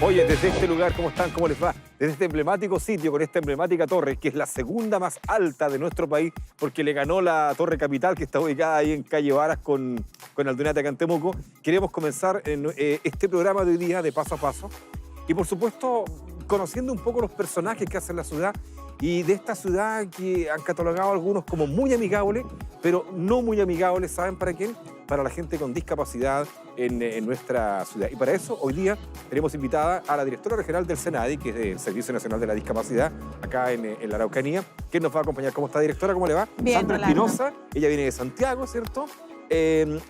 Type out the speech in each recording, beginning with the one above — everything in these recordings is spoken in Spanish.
Oye, desde este lugar, ¿cómo están? ¿Cómo les va? Desde este emblemático sitio, con esta emblemática torre, que es la segunda más alta de nuestro país, porque le ganó la Torre Capital, que está ubicada ahí en calle Varas con Aldunate acá en Temuco, queremos comenzar este programa de hoy día, de paso a paso, y por supuesto, conociendo un poco los personajes que hacen la ciudad, y de esta ciudad que han catalogado algunos como muy amigable, pero no muy amigable, ¿saben para quién? Para la gente con discapacidad en nuestra ciudad. Y para eso, hoy día, tenemos invitada a la directora regional del SENADI, que es del Servicio Nacional de la Discapacidad, acá en la Araucanía, que nos va a acompañar. ¿Cómo está, directora? ¿Cómo le va? Bien, Sandra Espinosa, ella viene de Santiago, ¿cierto?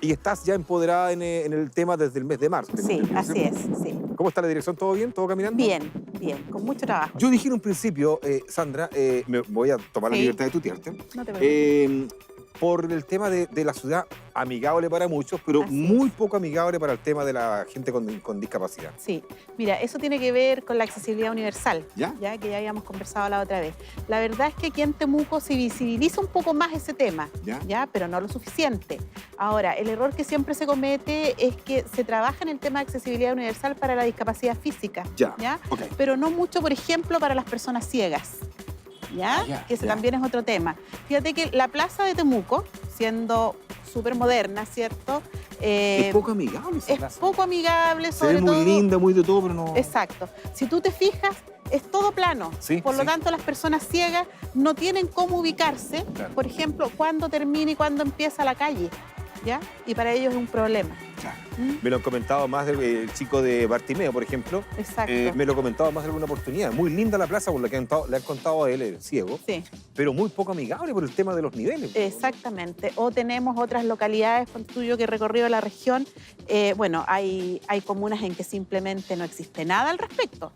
Y estás ya empoderada en el tema desde el mes de marzo. Sí, así es, sí. ¿Cómo está la dirección? ¿Todo bien? ¿Todo caminando? Bien, bien, con mucho trabajo. Yo dije en un principio, Sandra, me voy a tomar la libertad de tutearte. No te preocupes. Por el tema de la ciudad, amigable para muchos, pero Así muy es. poco amigable para el tema de la gente con discapacidad. Sí, mira, eso tiene que ver con la accesibilidad universal, ¿Ya? que ya habíamos conversado la otra vez. La verdad es que aquí en Temuco se visibiliza un poco más ese tema, ¿Ya? pero no lo suficiente. Ahora, el error que siempre se comete es que se trabaja en el tema de accesibilidad universal para la discapacidad física, Ya, ok. pero no mucho, por ejemplo, para las personas ciegas. Que ese también es otro tema. Fíjate que la plaza de Temuco, siendo súper moderna, ¿cierto? Es poco amigable esa Es plaza. poco amigable, Se sobre ve muy todo. linda, muy de todo, pero no... Exacto. Si tú te fijas, es todo plano. Sí, Por lo sí. tanto, las personas ciegas no tienen cómo ubicarse, Claro. por ejemplo, cuándo termina y cuándo empieza la calle, ¿ya? Y para ellos es un problema. Claro. ¿Mm? Me lo han comentado más el chico de Bartimeo, por ejemplo. Exacto. Me lo ha comentado más de alguna oportunidad. Muy linda la plaza, por lo que le han contado a él, el ciego, Sí, pero muy poco amigable por el tema de los niveles. exactamente. O tenemos otras localidades, con tuyo que he recorrido la región, bueno, hay comunas en que simplemente no existe nada al respecto,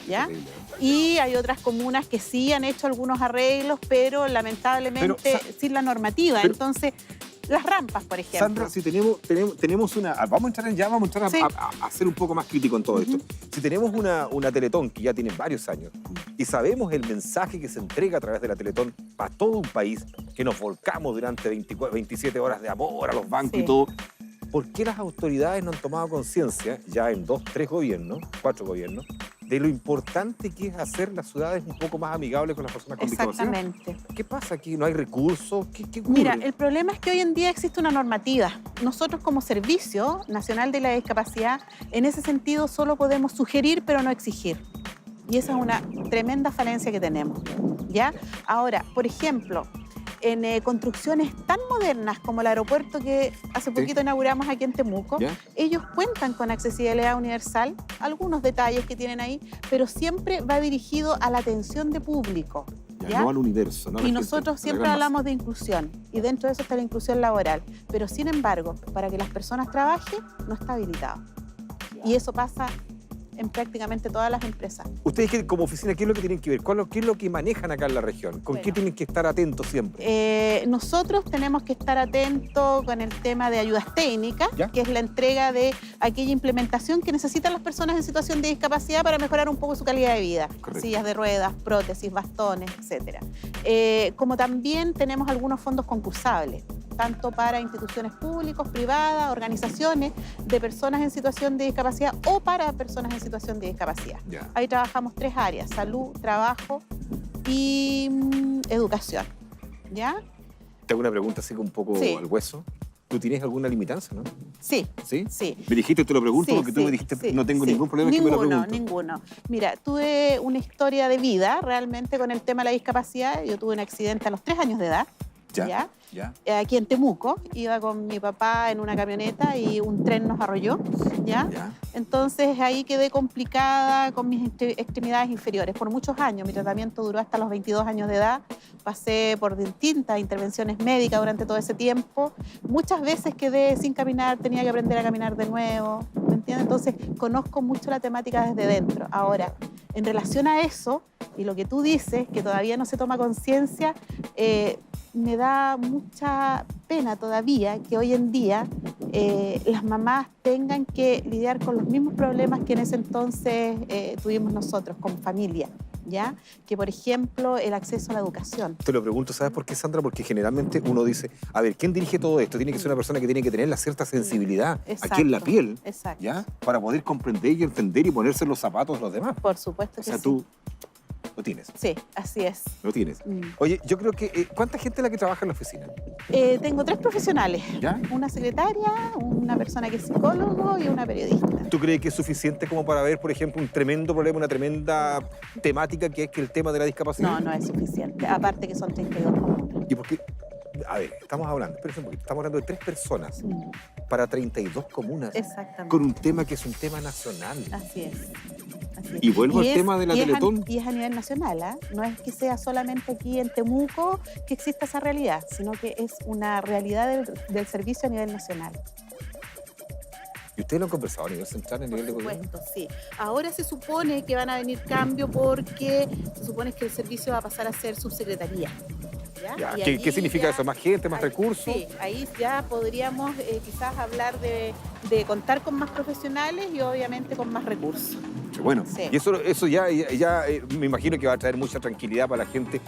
¿ya? Terrible. Y hay otras comunas que sí han hecho algunos arreglos, pero lamentablemente sin la normativa. pero- Entonces, las rampas, por ejemplo. Sandra, si tenemos una... Vamos a entrar Sí. a ser un poco más crítico en todo esto. Si tenemos una Teletón que ya tiene varios años y sabemos el mensaje que se entrega a través de la Teletón para todo un país, que nos volcamos durante 27 horas de amor a los bancos Sí. y todo, ¿por qué las autoridades no han tomado conciencia, ya en 2, 3 gobiernos, 4 gobiernos, de lo importante que es hacer las ciudades un poco más amigables con las personas con discapacidad? Exactamente. ¿Qué pasa aquí? ¿No hay recursos? ¿Qué ocurre? Mira, el problema es que hoy en día existe una normativa. Nosotros como Servicio Nacional de la Discapacidad, en ese sentido solo podemos sugerir, pero no exigir. Y esa es una tremenda falencia que tenemos, ¿ya? Ahora, por ejemplo, en construcciones tan modernas como el aeropuerto que hace poquito inauguramos aquí en Temuco, ¿Ya? ellos cuentan con accesibilidad universal, algunos detalles que tienen ahí, pero siempre va dirigido a la atención de público. ¿Ya? No al universo. No a la Y gente, nosotros a la siempre gran hablamos de inclusión, y dentro de eso está la inclusión laboral, pero sin embargo, para que las personas trabajen, no está habilitado. Y eso pasa en prácticamente todas las empresas. Ustedes como oficina, ¿qué es lo que tienen que ver? ¿Qué es lo que manejan acá en la región? ¿Con qué Bueno. tienen que estar atentos siempre? Nosotros tenemos que estar atentos con el tema de ayudas técnicas, ¿Ya? que es la entrega de aquella implementación que necesitan las personas en situación de discapacidad para mejorar un poco su calidad de vida. Correcto. Sillas de ruedas, prótesis, bastones, etc. Como también tenemos algunos fondos concursables, tanto para instituciones públicas, privadas, organizaciones de personas en situación de discapacidad o para personas en situación de discapacidad. Ya. Ahí trabajamos 3 áreas: salud, trabajo y educación. ¿Ya? Te hago una pregunta así un poco Sí. al hueso. ¿Tú tienes alguna limitancia, no? Sí, ¿Sí? sí. Me dijiste, te lo pregunto, Sí, porque tú sí, me dijiste, sí, no tengo sí. ningún problema en que me lo pregunto. Ninguno. Mira, tuve una historia de vida realmente con el tema de la discapacidad. Yo tuve un accidente a los 3 años de edad. Ya. Aquí en Temuco, iba con mi papá en una camioneta y un tren nos arrolló, ¿ya? Ya. Entonces ahí quedé complicada con mis extremidades inferiores por muchos años. Mi tratamiento duró hasta los 22 años de edad. Pasé por distintas intervenciones médicas durante todo ese tiempo. Muchas veces quedé sin caminar, tenía que aprender a caminar de nuevo, ¿me entiendes? Entonces conozco mucho la temática desde dentro. Ahora, en relación a eso y lo que tú dices, que todavía no se toma conciencia, me da mucha pena todavía que hoy en día las mamás tengan que lidiar con los mismos problemas que en ese entonces tuvimos nosotros como familia, ¿ya? Que, por ejemplo, el acceso a la educación. Te lo pregunto, ¿sabes por qué, Sandra? Porque generalmente uno dice, a ver, ¿quién dirige todo esto? Tiene que ser una persona que tiene que tener la cierta sensibilidad aquí en la piel, exacto. ¿ya? Para poder comprender y entender y ponerse en los zapatos de los demás. Por supuesto que O sea, sí. tú lo tienes. Sí, así es. Lo tienes. Oye, yo creo que... ¿cuánta gente es la que trabaja en la oficina? Tengo 3 profesionales. ¿Ya? Una secretaria, una persona que es psicólogo y una periodista. ¿Tú crees que es suficiente como para ver, por ejemplo, un tremendo problema, una tremenda temática que es que el tema de la discapacidad? No, no es suficiente. Aparte que son 32 comunas. ¿Y por qué? A ver, estamos hablando, espérense un poquito, estamos hablando de 3 personas para 32 comunas. Exactamente. Con un tema que es un tema nacional. Así es. Así es. Y vuelvo al tema de la Teletón. Y es a nivel nacional, ¿ah? No es que sea solamente aquí en Temuco que exista esa realidad, sino que es una realidad del servicio a nivel nacional. ¿Y ustedes lo han conversado a nivel central, a nivel de Por gobierno? supuesto, sí. Ahora se supone que van a venir cambios porque se supone que el servicio va a pasar a ser subsecretaría. ¿Ya? Ya, Y ¿qué ahí significa ya- eso? ¿Más gente, más ahí- recursos? Sí, ahí ya podríamos quizás hablar de contar con más profesionales y obviamente con más recursos. Bueno, Sí. y eso ya me imagino que va a traer mucha tranquilidad para la gente.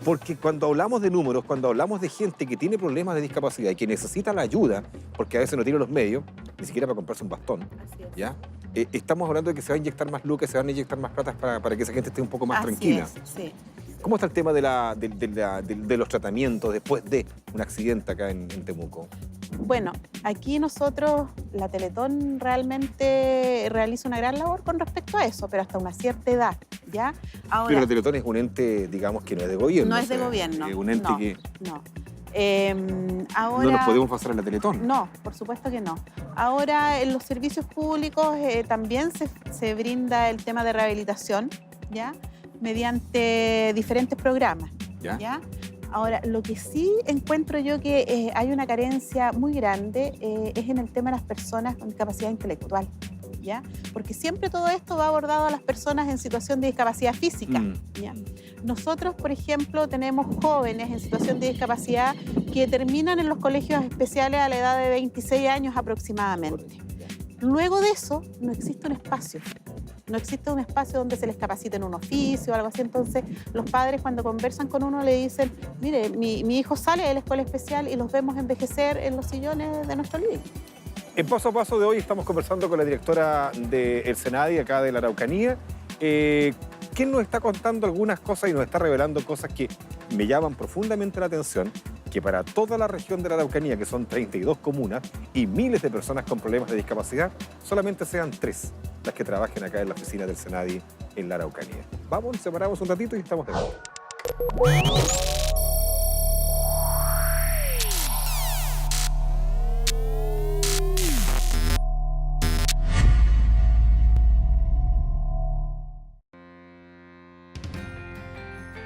Porque cuando hablamos de números, cuando hablamos de gente que tiene problemas de discapacidad y que necesita la ayuda, porque a veces no tiene los medios, ni siquiera para comprarse un bastón, Así es. ¿ya? Estamos hablando de que se va a inyectar más lucas, se van a inyectar más platas para que esa gente esté un poco más Así tranquila. es, sí. ¿Cómo está el tema de los tratamientos después de un accidente acá en Temuco? Bueno, aquí nosotros, la Teletón realmente realiza una gran labor con respecto a eso, pero hasta una cierta edad, ¿ya? Ahora, Pero la Teletón es un ente, digamos, que no es de gobierno. no o es de sea, gobierno. Es un ente no, que no. Ahora, no nos podemos pasar a la Teletón. No, por supuesto que no. Ahora en los servicios públicos también se brinda el tema de rehabilitación, ¿ya? Mediante diferentes programas, ¿Ya? ¿ya? Ahora, lo que sí encuentro yo que hay una carencia muy grande es en el tema de las personas con discapacidad intelectual, ¿ya? Porque siempre todo esto va abordado a las personas en situación de discapacidad física, ¿ya? Nosotros, por ejemplo, tenemos jóvenes en situación de discapacidad que terminan en los colegios especiales a la edad de 26 años aproximadamente. Luego de eso, no existe un espacio. No existe un espacio donde se les capacite en un oficio o algo así. Entonces, los padres cuando conversan con uno le dicen, mire, mi hijo sale de la escuela especial y los vemos envejecer en los sillones de nuestro living. En Paso a Paso de hoy estamos conversando con la directora del Senadi, acá de la Araucanía, quien nos está contando algunas cosas y nos está revelando cosas que me llaman profundamente la atención, que para toda la región de la Araucanía, que son 32 comunas y miles de personas con problemas de discapacidad, solamente sean 3 las que trabajen acá en la oficina del Senadi en la Araucanía. Vamos, nos separamos un ratito y estamos de vuelta.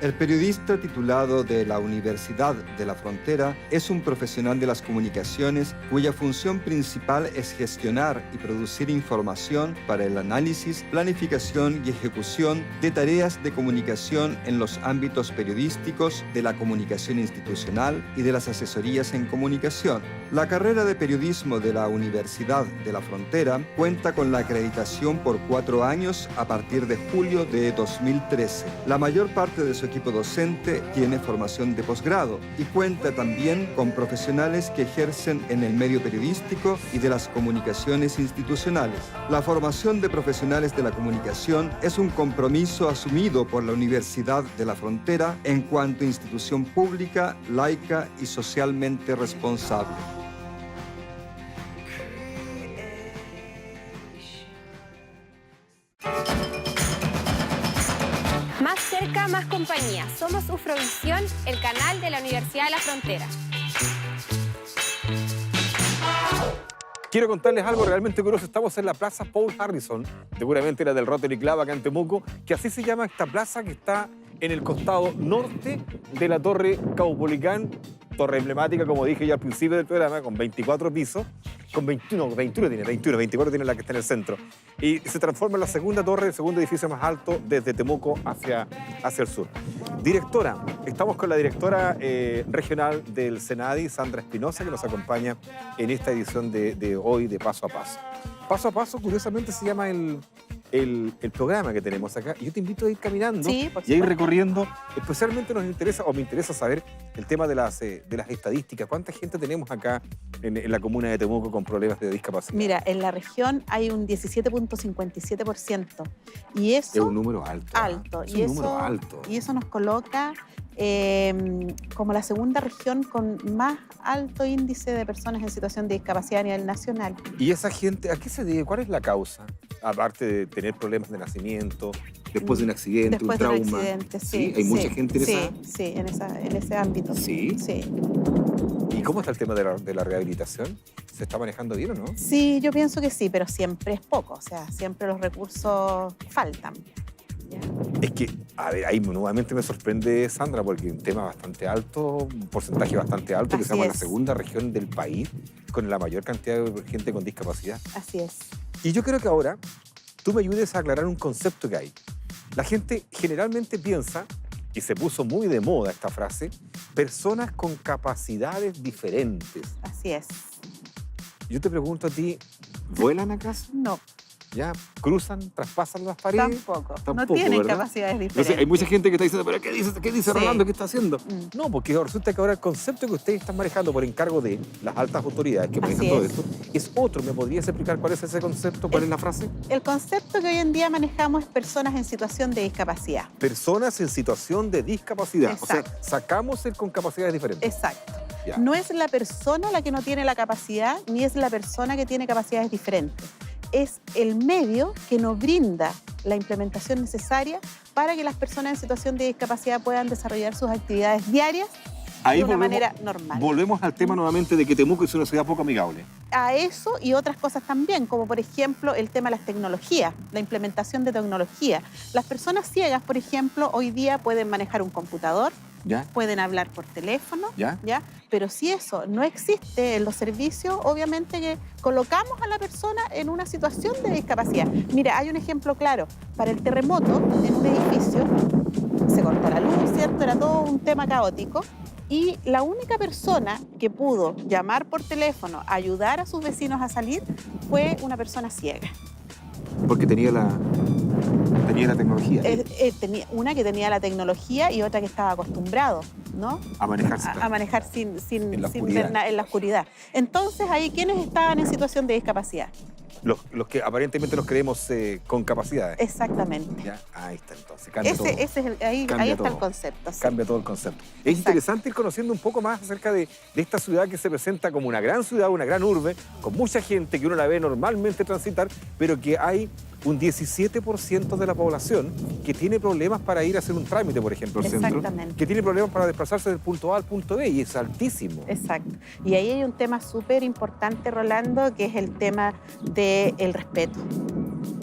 El periodista titulado de la Universidad de la Frontera es un profesional de las comunicaciones cuya función principal es gestionar y producir información para el análisis, planificación y ejecución de tareas de comunicación en los ámbitos periodísticos, de la comunicación institucional y de las asesorías en comunicación. La carrera de periodismo de la Universidad de la Frontera cuenta con la acreditación por 4 años a partir de julio de 2013. La mayor parte de su equipo docente tiene formación de posgrado y cuenta también con profesionales que ejercen en el medio periodístico y de las comunicaciones institucionales. La formación de profesionales de la comunicación es un compromiso asumido por la Universidad de la Frontera en cuanto a institución pública, laica y socialmente responsable. Más cerca, más compañía. Somos Ufrovisión, el canal de la Universidad de la Frontera. Quiero contarles algo realmente curioso. Estamos en la Plaza Paul Harrison, seguramente era del Rotary Club acá en Temuco, que así se llama esta plaza que está en el costado norte de la Torre Caupolicán, torre emblemática, como dije ya al principio del programa, con 24 pisos, con 21 tiene, 24 tiene la que está en el centro, y se transforma en la segunda torre, el segundo edificio más alto desde Temuco hacia el sur. Directora, estamos con la directora regional del Senadi, Sandra Espinosa, que nos acompaña en esta edición de hoy de Paso a Paso. Paso a Paso, curiosamente, se llama el el programa que tenemos acá. Y yo te invito a ir caminando Sí, por y a ir supuesto. recorriendo. Especialmente nos interesa, o me interesa saber, el tema de las estadísticas. ¿Cuánta gente tenemos acá en la comuna de Temuco con problemas de discapacidad? Mira, en la región hay un 17.57%. Y eso... Es un número alto. alto. Es Y un número eso, alto. y eso nos coloca como la segunda región con más alto índice de personas en situación de discapacidad a nivel nacional. ¿Y esa gente a qué se debe? ¿Cuál es la causa? Aparte de tener problemas de nacimiento, después de un accidente, Después un de un trauma. accidente, sí. Hay mucha gente en sí, esa. Sí, en ese ámbito. Sí. Sí. ¿Y cómo está el tema de la rehabilitación? ¿Se está manejando bien o no? Sí, yo pienso que sí, pero siempre es poco. O sea, siempre los recursos faltan. ¿Ya? Es que, a ver, ahí nuevamente me sorprende, Sandra, porque un tema bastante alto, un porcentaje bastante alto, que Así somos la es. segunda región del país con la mayor cantidad de gente con discapacidad. Así es. Y yo creo que ahora tú me ayudes a aclarar un concepto que hay. La gente generalmente piensa, y se puso muy de moda esta frase, personas con capacidades diferentes. Así es. Yo te pregunto a ti, ¿vuelan acaso? No, ¿Ya? ¿Cruzan, traspasan las paredes? tampoco. No Tampoco, tienen ¿verdad? capacidades diferentes. Entonces, hay mucha gente que está diciendo, ¿pero qué dice Sí. Rolando? ¿Qué está haciendo? Mm. No, porque resulta que ahora el concepto que ustedes están manejando por encargo de las altas autoridades que manejan Así todo es. esto es otro. ¿Me podrías explicar cuál es ese concepto? ¿Cuál es la frase? El concepto que hoy en día manejamos es personas en situación de discapacidad. Personas en situación de discapacidad. Exacto. O sea, sacamos el con capacidades diferentes. Exacto. Ya. No es la persona la que no tiene la capacidad, ni es la persona que tiene capacidades diferentes. Es el medio que nos brinda la implementación necesaria para que las personas en situación de discapacidad puedan desarrollar sus actividades diarias Ahí de una volvemos- manera normal. Volvemos al tema nuevamente de que Temuco es una ciudad poco amigable. A eso y otras cosas también, como por ejemplo el tema de las tecnologías, la implementación de tecnología. Las personas ciegas, por ejemplo, hoy día pueden manejar un computador, ¿Ya? pueden hablar por teléfono, ¿Ya? ¿ya? Pero si eso no existe en los servicios, obviamente que colocamos a la persona en una situación de discapacidad. Mira, hay un ejemplo claro. Para el terremoto en un edificio se cortó la luz, ¿cierto? Era todo un tema caótico. Y la única persona que pudo llamar por teléfono, ayudar a sus vecinos a salir, fue una persona ciega. Porque tenía la tecnología Tenía una que tenía la tecnología y otra que estaba acostumbrado, ¿no? a manejarse. A manejar sin En la sin oscuridad. ver en la oscuridad. Entonces, ahí, ¿quiénes estaban en situación de discapacidad? Los que aparentemente nos creemos con capacidades. Exactamente. ¿Ya? Ahí está entonces, cambia todo. Ese es ahí Cambia está el todo. concepto. sí. Cambia todo el concepto. Es Exacto. interesante ir conociendo un poco más acerca de esta ciudad que se presenta como una gran ciudad, una gran urbe, con mucha gente que uno la ve normalmente transitar, pero que hay un 17% de la población que tiene problemas para ir a hacer un trámite, por ejemplo, al centro. Exactamente. Que tiene problemas para desplazarse del punto A al punto B, y es altísimo. Exacto. Y ahí hay un tema súper importante, Rolando, que es el tema del respeto.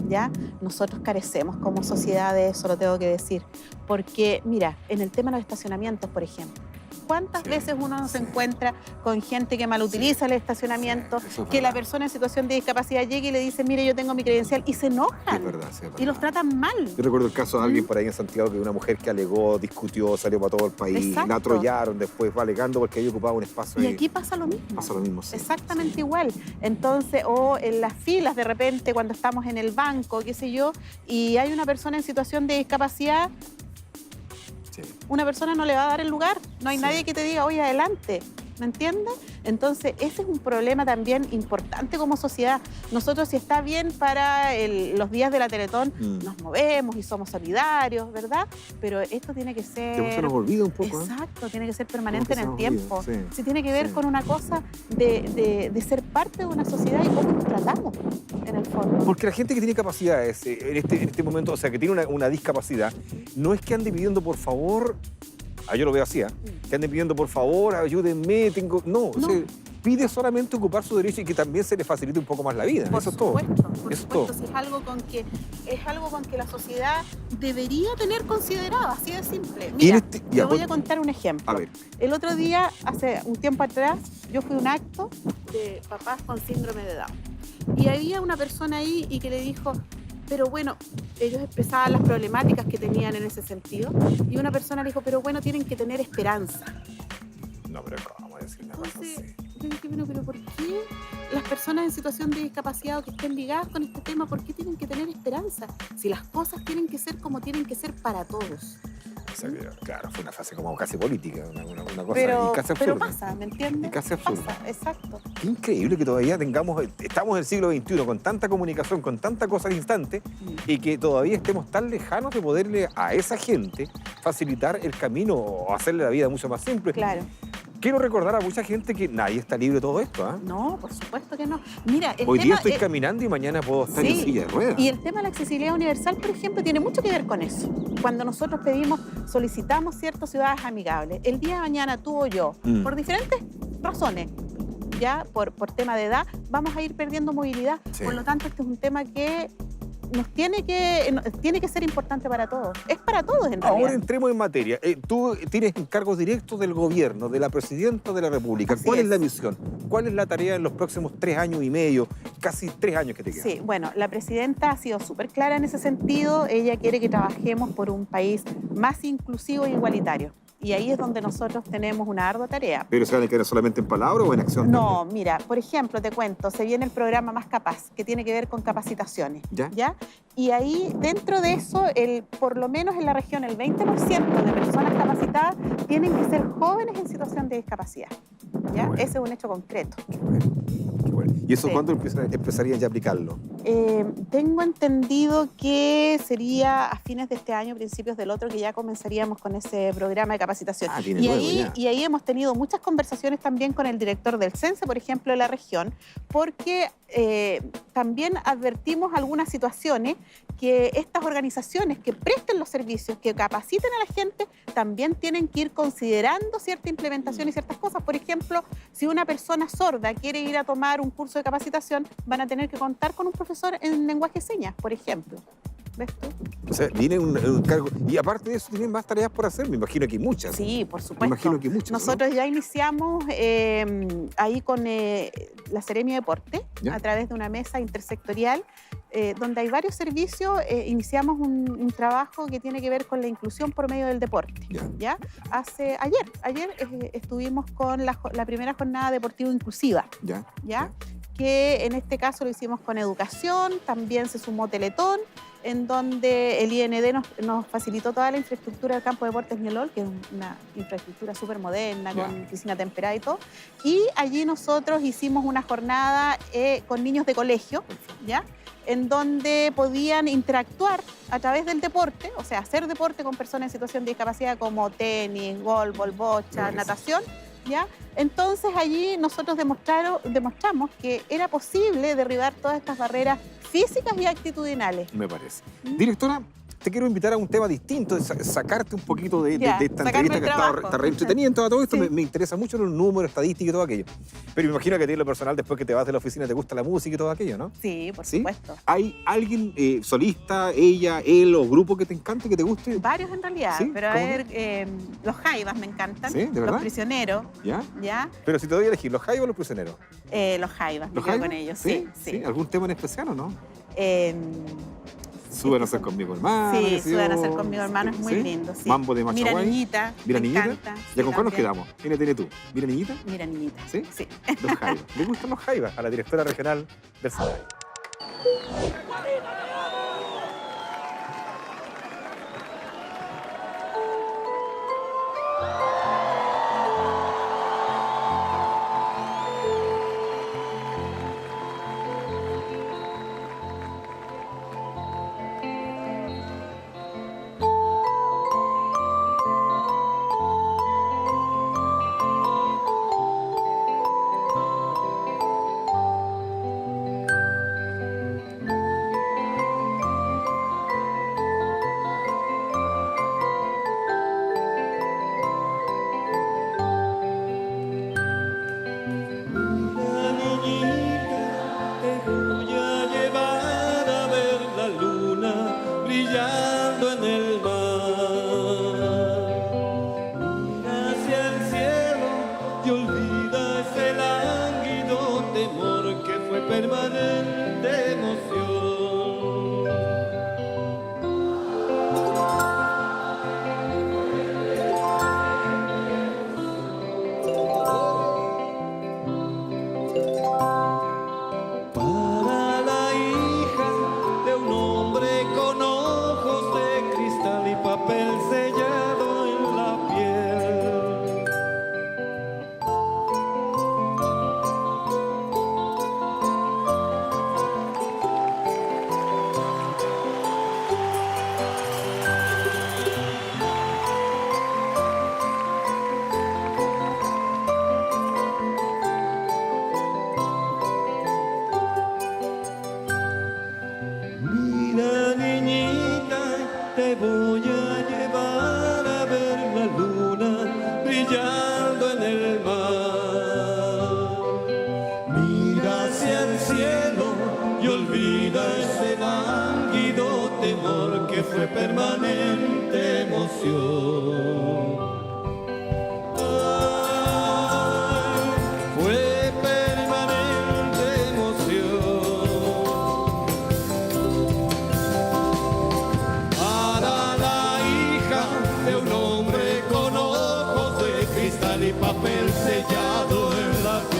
¿Ya? Nosotros carecemos como sociedad de eso, lo tengo que decir. Porque, mira, en el tema de los estacionamientos, por ejemplo, ¿cuántas Sí, veces uno se sí. encuentra con gente que malutiliza el estacionamiento, Sí, eso es que la verdad. persona en situación de discapacidad llegue y le dice, mire, yo tengo mi credencial, y se Sí, enojan es verdad, sí, es y los verdad. tratan mal? Yo recuerdo el caso de alguien por ahí en Santiago, que una mujer que alegó, discutió, salió para todo el país, Exacto. la atrollaron después, va alegando porque ella ocupaba un espacio Y ahí. aquí pasa lo mismo. Pasa lo mismo, sí. Exactamente igual. Entonces, o en las filas de repente cuando estamos en el banco, qué sé yo, y hay una persona en situación de discapacidad, Sí. una persona no le va a dar el lugar. No hay Sí. nadie que te diga, oye, adelante. ¿Me entiendes? Entonces, ese es un problema también importante como sociedad. Nosotros, si está bien para los días de la Teletón, nos movemos y somos solidarios, ¿verdad? Pero esto tiene que ser... Que se nos olvida un poco, ¿eh? Exacto, tiene que ser permanente Como en que el se nos olvida, tiempo. sí. Sí, tiene que ver Sí. con una cosa de ser parte de una sociedad y cómo nos tratamos, en el fondo. Porque la gente que tiene capacidades en este momento, o sea, que tiene una discapacidad, no es que ande pidiendo por favor, yo lo veo así, que ande pidiendo por favor, ayúdenme, tengo... No, No. o sea, pide solamente ocupar su derecho y que también se le facilite un poco más la vida. Por Eso es todo. supuesto, por Eso es supuesto, todo. si es algo con que la sociedad debería tener considerado, así de simple. Y en Mira, este- te ya, voy pues- a contar un ejemplo. A ver. El otro día, hace un tiempo atrás, yo fui a un acto de papás con síndrome de Down. Y había una persona ahí y que le dijo, pero bueno, ellos expresaban las problemáticas que tenían en ese sentido. Y una persona le dijo, pero bueno, tienen que tener esperanza. No, pero ¿cómo decir una cosa Entonces, así? Yo dije, bueno, pero ¿por qué las personas en situación de discapacidad o que estén ligadas con este tema, por qué tienen que tener esperanza? Si las cosas tienen que ser como tienen que ser para todos. O sea, claro, fue una fase como casi política, una cosa Pero, y casi pero absurda. pasa, ¿me entiendes? Y casi absurda. Pasa, exacto. Qué increíble que todavía estamos en el siglo XXI con tanta comunicación, con tanta cosa al instante, y que todavía estemos tan lejanos de poderle a esa gente facilitar el camino o hacerle la vida mucho más simple. Claro. Quiero recordar a mucha gente que nadie está libre de todo esto. ¿Ah? No, por supuesto que no. Mira, el Hoy tema, día estoy caminando y mañana puedo estar en sí, silla de ruedas. y el tema de la accesibilidad universal, por ejemplo, tiene mucho que ver con eso. Cuando nosotros solicitamos ciertas ciudades amigables, el día de mañana tú o yo, por diferentes razones, ya por tema de edad, vamos a ir perdiendo movilidad. Sí. Por lo tanto, este es un tema que tiene que ser importante para todos. Es para todos, en realidad. Ahora entremos en materia. Tú tienes encargos directos del gobierno, de la presidenta de la República. Así ¿Cuál es es. la misión? ¿Cuál es la tarea en los próximos 3 años y medio, casi 3 años que te quedan? Sí, bueno, la presidenta ha sido súper clara en ese sentido. Ella quiere que trabajemos por un país más inclusivo e igualitario. Y ahí es donde nosotros tenemos una ardua tarea. ¿Pero se van a quedar solamente en palabras o en acción No, mira, por ejemplo, te cuento, se viene el programa Más Capaz, que tiene que ver con capacitaciones. ¿Ya? Y ahí, dentro de eso, por lo menos en la región, el 20% de personas capacitadas tienen que ser jóvenes en situación de discapacidad. ¿Ya? Bueno. Ese es un hecho concreto. Qué bueno. ¿Y eso Sí. cuándo empezarían ya a aplicarlo? Tengo entendido que sería a fines de este año, principios del otro, que ya comenzaríamos con ese programa de capacitación. Ah, tiene nuevo ya. Y ahí hemos tenido muchas conversaciones también con el director del CENSE, por ejemplo, de la región, porque también advertimos algunas situaciones que estas organizaciones que presten los servicios, que capaciten a la gente, también tienen que ir considerando cierta implementación y ciertas cosas. Por ejemplo, si una persona sorda quiere ir a tomar un curso de capacitación, van a tener que contar con un profesor en lenguaje de señas, por ejemplo. ¿Ves tú? O sea, viene un cargo. Y aparte de eso, tienen más tareas por hacer. Me imagino que muchas. Sí, por Me supuesto. imagino que muchas. ¿no? Nosotros ya iniciamos ahí con la Seremia de Deporte, ¿Ya? a través de una mesa intersectorial, donde hay varios servicios. Iniciamos un trabajo que tiene que ver con la inclusión por medio del deporte. Ya. Ayer estuvimos con la primera jornada deportiva inclusiva. ¿Ya? Que en este caso lo hicimos con educación, también se sumó Teletón, en donde el IND nos facilitó toda la infraestructura del campo de deportes Ñolol, que es una infraestructura súper moderna, Ya. con piscina temperada y todo. Y allí nosotros hicimos una jornada con niños de colegio, ¿ya? En donde podían interactuar a través del deporte, o sea, hacer deporte con personas en situación de discapacidad como tenis, golf, bocha, Buenísimo. natación, ¿ya? Entonces allí nosotros demostramos que era posible derribar todas estas barreras físicas y actitudinales. Me parece. Directora, te quiero invitar a un tema distinto, sacarte un poquito de Ya, esta sacarme entrevista el que trabajo. está re entretenida en todo esto. Sí. Me interesa mucho los números, estadísticas y todo aquello. Pero me imagino que a ti en lo personal, después que te vas de la oficina, te gusta la música y todo aquello, ¿no? Sí, por ¿Sí? supuesto. ¿Hay alguien solista, ella, él o grupo que te encante, que te guste? Varios en realidad, ¿Sí? pero a ¿Cómo ver, los Jaivas me encantan, ¿Sí? ¿De verdad? los Prisioneros, ¿Ya? ¿ya? Pero si te doy a elegir, ¿los Jaivas o los prisioneros? Los Jaivas, me ¿Los quedo Jaivas? con ellos, sí. ¿Algún tema en especial o no? Eh, Suben a ser conmigo, hermano. Sí, qué sé Suben a yo. ser conmigo, hermano, es muy ¿Sí? lindo, sí. Mambo de Mira Machaguay. Niñita, Mira me Niñita. encanta. ¿Ya sí, con cuál nos también. quedamos? ¿Quién tiene tú? ¿Mira Niñita? Mira Niñita. ¿Sí? Sí. Los Jaivas. ¿Le gustan los Jaivas? A la directora regional del SENAI. y olvida ese lánguido temor que fue permanente emoción. Ay, fue permanente emoción. Para la hija de un hombre con ojos de cristal y papel sellado en la piel.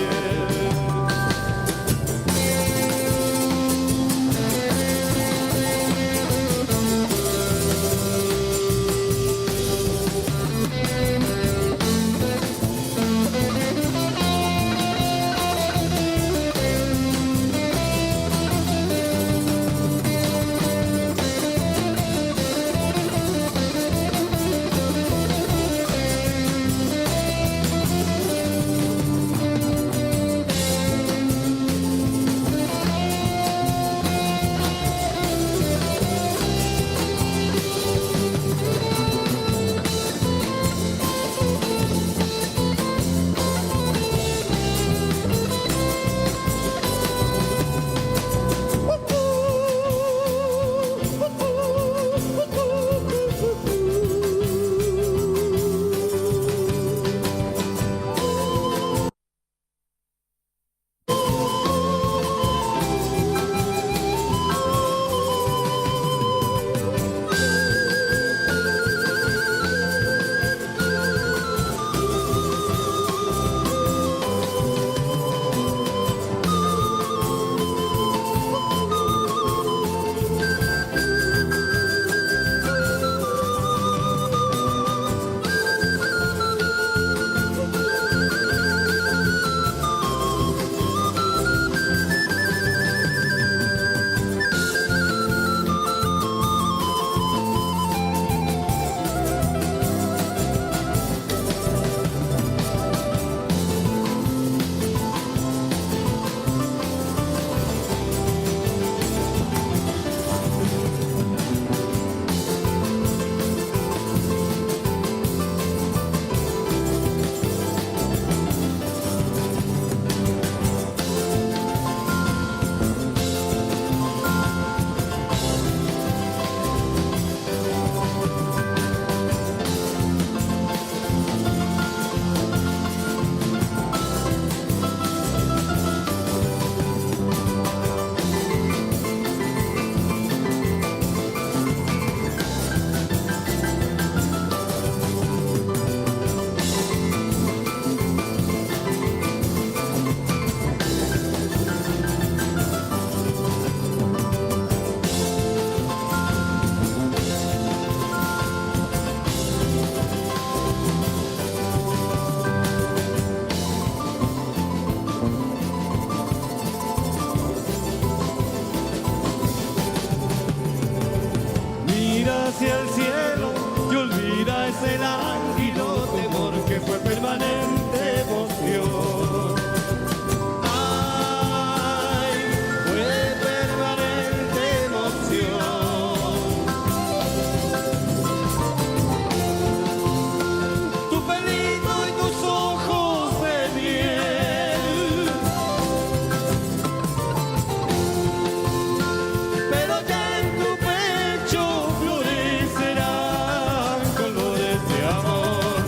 Hacia el cielo y olvida ese lánguido temor que fue permanente emoción. Ay, fue permanente emoción. Tu pelito y tus ojos de miel, pero ya en tu pecho florecerán colores de amor.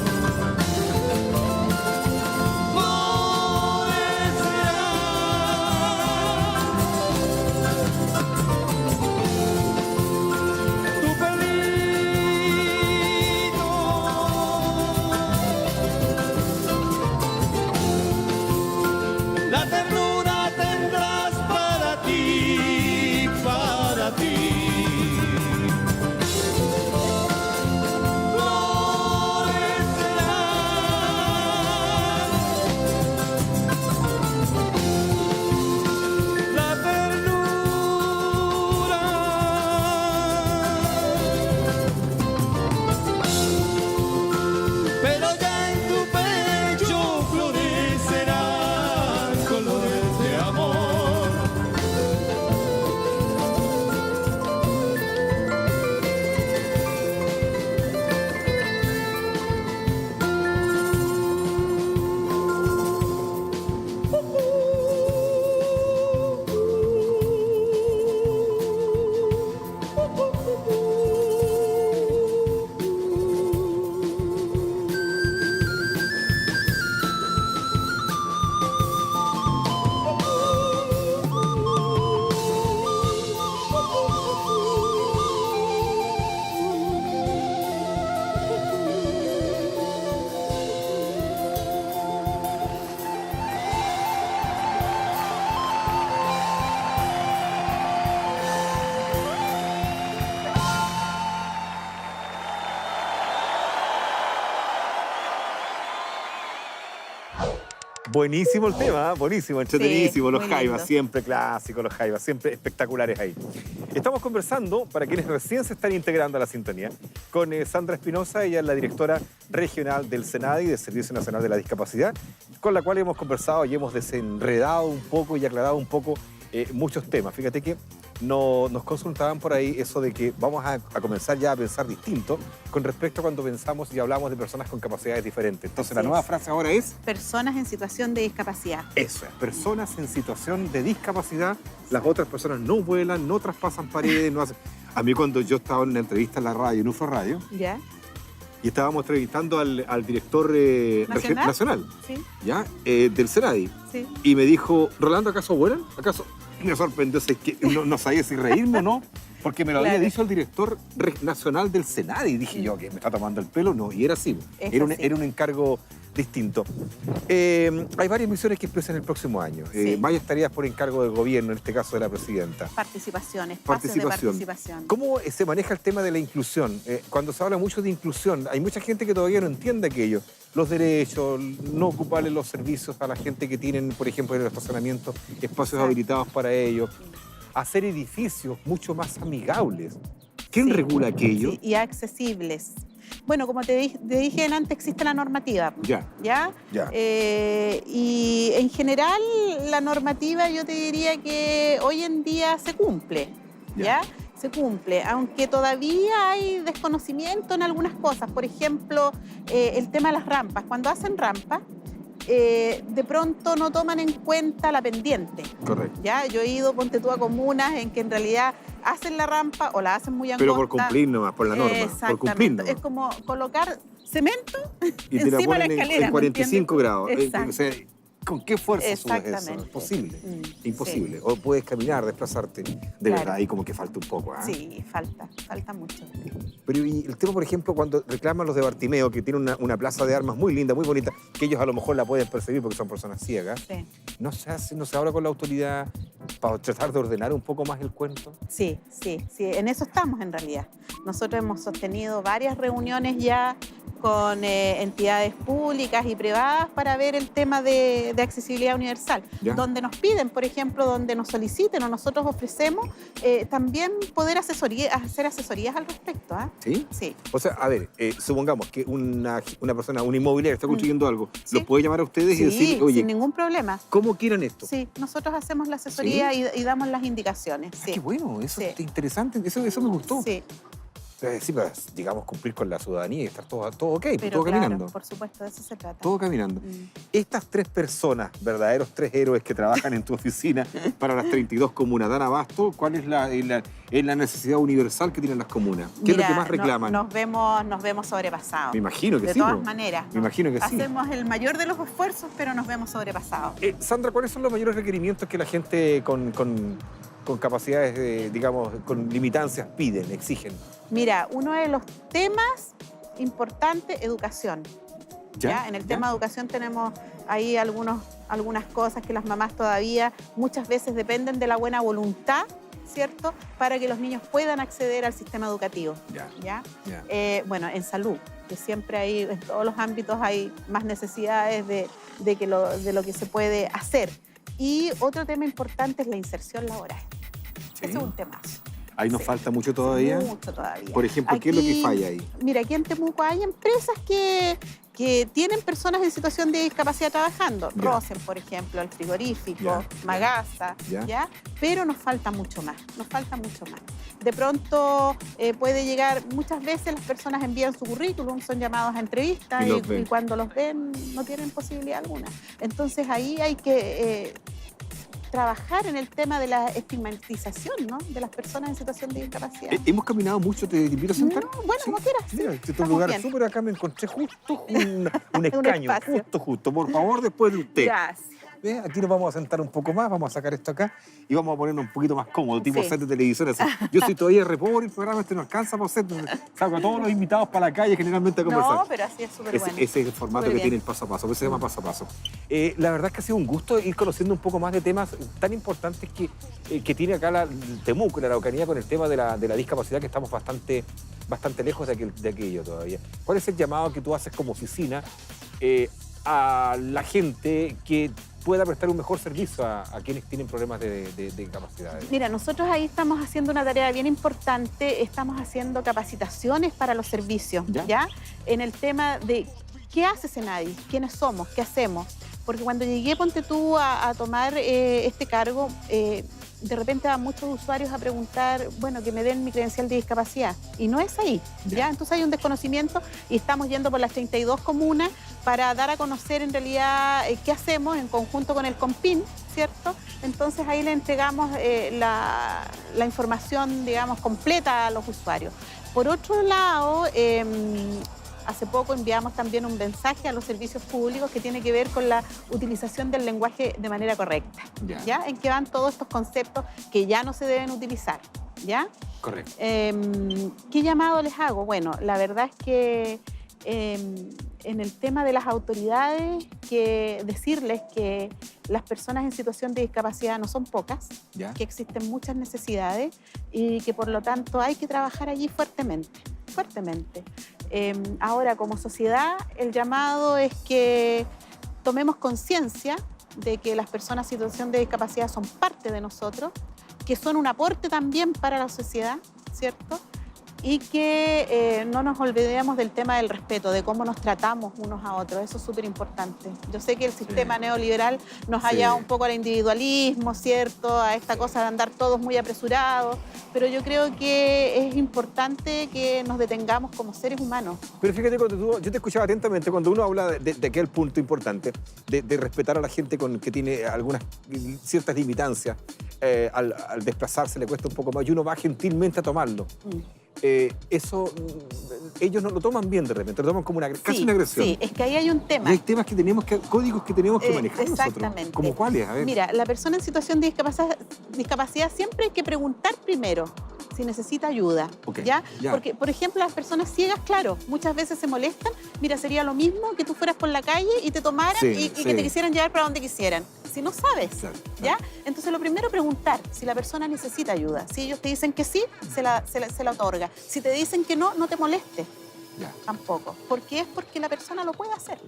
Buenísimo el tema, buenísimo, entretenidísimo. Los muy jaivas, lindo. siempre clásicos, los jaivas, siempre espectaculares ahí. Estamos conversando, para quienes recién se están integrando a la sintonía, con Sandra Espinosa. Ella es la directora regional del SENADI, del Servicio Nacional de la Discapacidad, con la cual hemos conversado y hemos desenredado un poco y aclarado un poco muchos temas. Fíjate que nos consultaban por ahí eso de que vamos a comenzar ya a pensar distinto con respecto a cuando pensamos y hablamos de personas con capacidades diferentes. Entonces, la Así nueva es. frase ahora es... Personas en situación de discapacidad. Eso es, personas en situación de discapacidad, las otras personas no vuelan, no traspasan paredes, no hacen... A mí cuando yo estaba en una entrevista en la radio, en UFRO Radio, ¿Ya? y estábamos entrevistando al director nacional Sí, ¿ya? Del SENADI, sí. y me dijo, Rolando, ¿acaso vuelan? ¿Acaso? Y me sorprendió, es que no sabía si reírme o no, porque me lo había Claro. dicho el director nacional del SENADI, y dije yo, que me está tomando el pelo, no, y era así, Es era así. era un encargo distinto. Hay varias misiones que empiezan el próximo año, Sí. varias tareas por encargo del gobierno, en este caso de la presidenta. Participación, espacios de participación. ¿Cómo se maneja el tema de la inclusión? Cuando se habla mucho de inclusión, hay mucha gente que todavía no entiende aquello. Los derechos, no ocuparle los servicios a la gente que tienen, por ejemplo, en el estacionamiento, espacios Exacto. habilitados para ellos. Hacer edificios mucho más amigables. ¿Quién Sí, regula aquello? sí, y accesibles. Bueno, como te dije antes, existe la normativa. Ya, ¿Ya? ya. Y en general la normativa yo te diría que hoy en día se cumple, ¿ya? Se cumple, aunque todavía hay desconocimiento en algunas cosas. Por ejemplo, el tema de las rampas. Cuando hacen rampas, de pronto no toman en cuenta la pendiente. Correcto. ¿Ya? Yo he ido, ponte tú, a comunas en que en realidad hacen la rampa o la hacen muy angosta. Pero por cumplir nomás, por la norma. Por cumplir Exactamente. nomás. Es como colocar cemento Y te la encima de la ponen escalera. en ¿me 45 grados. Exacto. O sea, ¿con qué fuerza subes eso? Exactamente. Imposible. Mm, Imposible. O puedes caminar, desplazarte. De Claro. verdad, ahí como que falta un poco. ¿Ah? Sí, falta mucho. Pero y el tema, por ejemplo, cuando reclaman los de Bartimeo, que tiene una plaza de armas muy linda, muy bonita, que ellos a lo mejor la pueden percibir porque son personas ciegas, Sí, ¿no se habla con la autoridad para tratar de ordenar un poco más el cuento? sí, en eso estamos en realidad. Nosotros hemos sostenido varias reuniones ya con entidades públicas y privadas para ver el tema de accesibilidad universal, Ya. donde nos piden, por ejemplo, donde nos soliciten o nosotros ofrecemos también poder hacer asesorías al respecto. ¿Ah? ¿Sí? Sí. O sea, a ver, supongamos que una persona, un inmobiliario está construyendo algo, Sí. ¿los puede llamar a ustedes y Sí, decir, oye, sin ningún problema. ¿cómo quieren esto? Sí, nosotros hacemos la asesoría y damos las indicaciones. Ah, Sí. qué bueno, eso Sí. es interesante, eso me gustó. Sí, Sí, pues, digamos, cumplir con la ciudadanía y estar todo ok, pero todo claro, caminando. por supuesto, de eso se trata. Todo caminando. Mm. Estas tres personas, verdaderos tres héroes que trabajan en tu oficina para las 32 comunas, ¿dan abasto? ¿Cuál es la necesidad universal que tienen las comunas? ¿Qué es lo Mira, que más reclaman? Nos vemos sobrepasados. Me imagino que de sí. todas po. maneras. Me imagino que sí. Hacemos el mayor de los esfuerzos, pero nos vemos sobrepasados. Sandra, ¿cuáles son los mayores requerimientos que la gente con capacidades, digamos, con limitancias piden, exigen? Mira, uno de los temas importantes, educación. ¿Ya? En el tema de educación tenemos ahí algunas cosas que las mamás todavía muchas veces dependen de la buena voluntad, ¿cierto? Para que los niños puedan acceder al sistema educativo. ¿Ya? Bueno, en salud, que siempre hay, en todos los ámbitos hay más necesidades de lo que se puede hacer. Y otro tema importante es la inserción laboral. Sí. Ese es un temazo. Ahí nos falta mucho todavía. Mucho todavía. Por ejemplo, ¿qué es lo que Aquí, falla ahí? Mira, aquí en Temuco hay empresas que tienen personas en situación de discapacidad trabajando. Ya. Rosen, por ejemplo, el frigorífico, Ya, Magasa, ya. ¿ya? Pero nos falta mucho más, De pronto puede llegar, muchas veces las personas envían su currículum, son llamados a entrevistas Y los ven. y cuando los ven no tienen posibilidad alguna. Entonces ahí hay que trabajar en el tema de la estigmatización, ¿no? De las personas en situación de discapacidad. Hemos caminado mucho, te invito a sentar. No, bueno, como quieras. Mira, este es un Estamos lugar bien. súper acá, me encontré justo un escaño, espacio. justo. Por favor, después de usted. Gracias. ¿Ve? Aquí nos vamos a sentar un poco más, vamos a sacar esto acá y vamos a ponernos un poquito más cómodo, tipo Sí. set de televisión. Así. Yo soy todavía repobre, el programa este no alcanza por set. Saco a todos los invitados para la calle generalmente a conversar. No, pero así es súper bueno. Ese es el formato Súper que bien. tiene el paso a paso, por eso se llama paso a paso. La verdad es que ha sido un gusto ir conociendo un poco más de temas tan importantes que tiene acá el Temuco, la Araucanía, con el tema de la discapacidad, que estamos bastante lejos de aquello todavía. ¿Cuál es el llamado que tú haces como oficina a la gente que pueda prestar un mejor servicio a quienes tienen problemas de discapacidades? Mira, nosotros ahí estamos haciendo una tarea bien importante, estamos haciendo capacitaciones para los servicios, ¿ya? En el tema de qué hace Senadi, quiénes somos, qué hacemos. Porque cuando llegué, ponte tú, a tomar este cargo, de repente van muchos usuarios a preguntar, bueno, que me den mi credencial de discapacidad. Y no es ahí, ¿ya? Entonces hay un desconocimiento y estamos yendo por las 32 comunas para dar a conocer en realidad qué hacemos en conjunto con el COMPIN, ¿cierto? Entonces ahí le entregamos la información, digamos, completa a los usuarios. Por otro lado, hace poco enviamos también un mensaje a los servicios públicos que tiene que ver con la utilización del lenguaje de manera correcta, ¿ya? En que van todos estos conceptos que ya no se deben utilizar, ¿ya? Correcto. ¿Qué llamado les hago? Bueno, la verdad es que en el tema de las autoridades, que decirles que las personas en situación de discapacidad no son pocas, que existen muchas necesidades y que por lo tanto hay que trabajar allí fuertemente. Ahora, como sociedad, el llamado es que tomemos conciencia de que las personas en situación de discapacidad son parte de nosotros, que son un aporte también para la sociedad, ¿cierto? Y que no nos olvidemos del tema del respeto, de cómo nos tratamos unos a otros. Eso es súper importante. Yo sé que el sistema neoliberal nos ha llevado un poco al individualismo, ¿cierto? A esta cosa de andar todos muy apresurados, pero yo creo que es importante que nos detengamos como seres humanos. Pero fíjate, yo te escuchaba atentamente cuando uno habla de aquel punto importante, de respetar a la gente que tiene algunas ciertas limitancias, al desplazarse le cuesta un poco más y uno va gentilmente a tomarlo. Eso ellos no lo toman bien de repente, lo toman como casi una agresión. Sí, es que ahí hay un tema. Y hay temas códigos que tenemos que manejar exactamente. nosotros. ¿Cómo cuáles? A ver. Mira, la persona en situación de discapacidad siempre hay que preguntar primero si necesita ayuda, ¿ya? Porque, por ejemplo, las personas ciegas, claro, muchas veces se molestan. Mira, sería lo mismo que tú fueras por la calle y te tomaran y que te quisieran llevar para donde quisieran. Si no sabes, ¿ya? Entonces, lo primero, preguntar si la persona necesita ayuda. Si ellos te dicen que sí, se la otorga. Si te dicen que no, no te molestes tampoco. Porque es porque la persona lo puede hacer.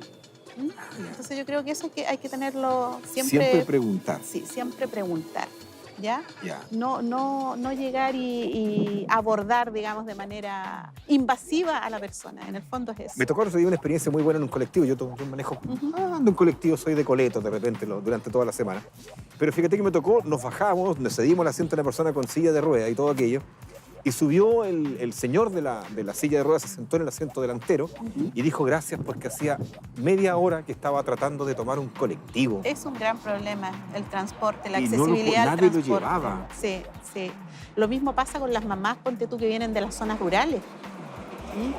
Entonces, yo creo que eso hay que tenerlo siempre. Siempre preguntar. Sí, siempre preguntar. ¿Ya? No llegar y abordar, digamos, de manera invasiva a la persona. En el fondo es eso. Me tocó recibir una experiencia muy buena en un colectivo. Yo manejo, ando en colectivo, soy de Coleto de repente durante toda la semana. Pero fíjate que me tocó, nos bajamos, nos cedimos el asiento de una persona con silla de ruedas y todo aquello. Y subió el señor de la silla de ruedas, se sentó en el asiento delantero y dijo gracias porque hacía media hora que estaba tratando de tomar un colectivo. Es un gran problema el transporte, la y accesibilidad al nadie transporte. lo llevaba. Sí. Lo mismo pasa con las mamás, ponte tú, que vienen de las zonas rurales,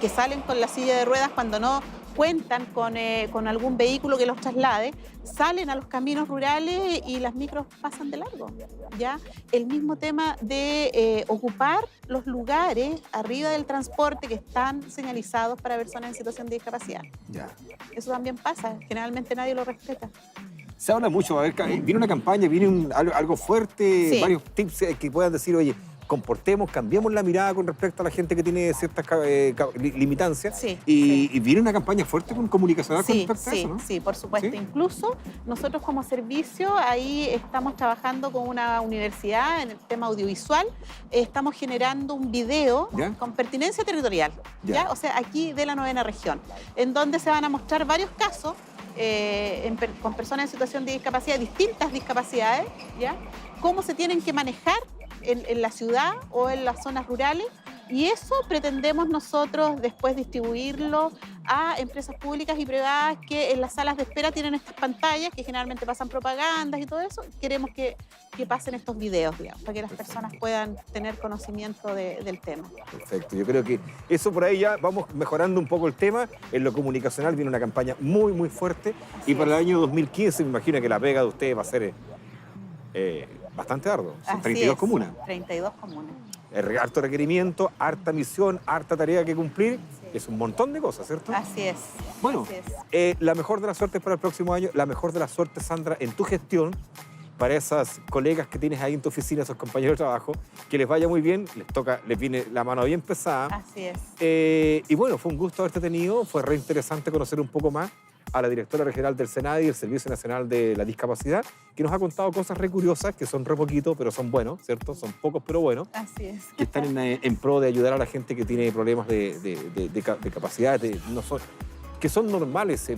que salen con la silla de ruedas cuando no cuentan con algún vehículo que los traslade, salen a los caminos rurales y las micros pasan de largo, ¿ya? El mismo tema de ocupar los lugares arriba del transporte que están señalizados para personas en situación de discapacidad. Eso también pasa, generalmente nadie lo respeta. Se habla mucho, a ver, viene una campaña, viene algo fuerte, varios tips que puedan decir, oye, comportemos, cambiemos la mirada con respecto a la gente que tiene ciertas limitancias. Y viene una campaña fuerte comunicacional con respecto a eso, ¿no? Sí, por supuesto. Incluso nosotros como servicio ahí estamos trabajando con una universidad en el tema audiovisual. Estamos generando un video con pertinencia territorial, ¿ya? O sea, aquí de la 9ª región, en donde se van a mostrar varios casos con personas en situación de discapacidad, distintas discapacidades, ¿ya? Cómo se tienen que manejar en la ciudad o en las zonas rurales, y eso pretendemos nosotros después distribuirlo a empresas públicas y privadas que en las salas de espera tienen estas pantallas que generalmente pasan propagandas y todo eso. Queremos que pasen estos videos, digamos, para que las personas puedan tener conocimiento del tema. Perfecto, yo creo que eso por ahí ya vamos mejorando un poco el tema. En lo comunicacional viene una campaña muy, muy fuerte. Así para el año 2015 me imagino que la pega de ustedes va a ser bastante arduo. Son 32 comunas. 32 comunas. Harto requerimiento, harta misión, harta tarea que cumplir. Es un montón de cosas, ¿cierto? Así es. Bueno, la mejor de las suertes para el próximo año, la mejor de las suertes, Sandra, en tu gestión, para esas colegas que tienes ahí en tu oficina, esos compañeros de trabajo, que les vaya muy bien, les viene la mano bien pesada. Así es. Y bueno, fue un gusto haberte tenido, fue re interesante conocer un poco más a la directora regional del SENADI, el Servicio Nacional de la Discapacidad, que nos ha contado cosas re curiosas, que son re poquito, pero son buenos, ¿cierto? Son pocos, pero buenos, Así es. que están en pro de ayudar a la gente que tiene problemas de capacidades, que son normales,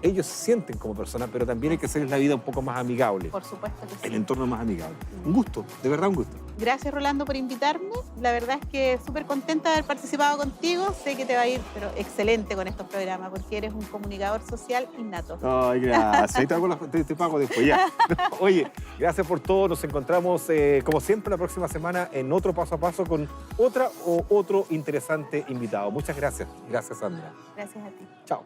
ellos se sienten como personas, pero también hay que hacerles la vida un poco más amigable, Por supuesto que sí. el entorno más amigable. Un gusto, de verdad un gusto. Gracias, Rolando, por invitarme. La verdad es que súper contenta de haber participado contigo. Sé que te va a ir pero excelente con estos programas porque eres un comunicador social innato. Ay, gracias. Ahí te pago después, ya. Oye, gracias por todo. Nos encontramos, como siempre, la próxima semana en otro Paso a Paso con otra o otro interesante invitado. Muchas gracias. Gracias, Sandra. Gracias a ti. Chao.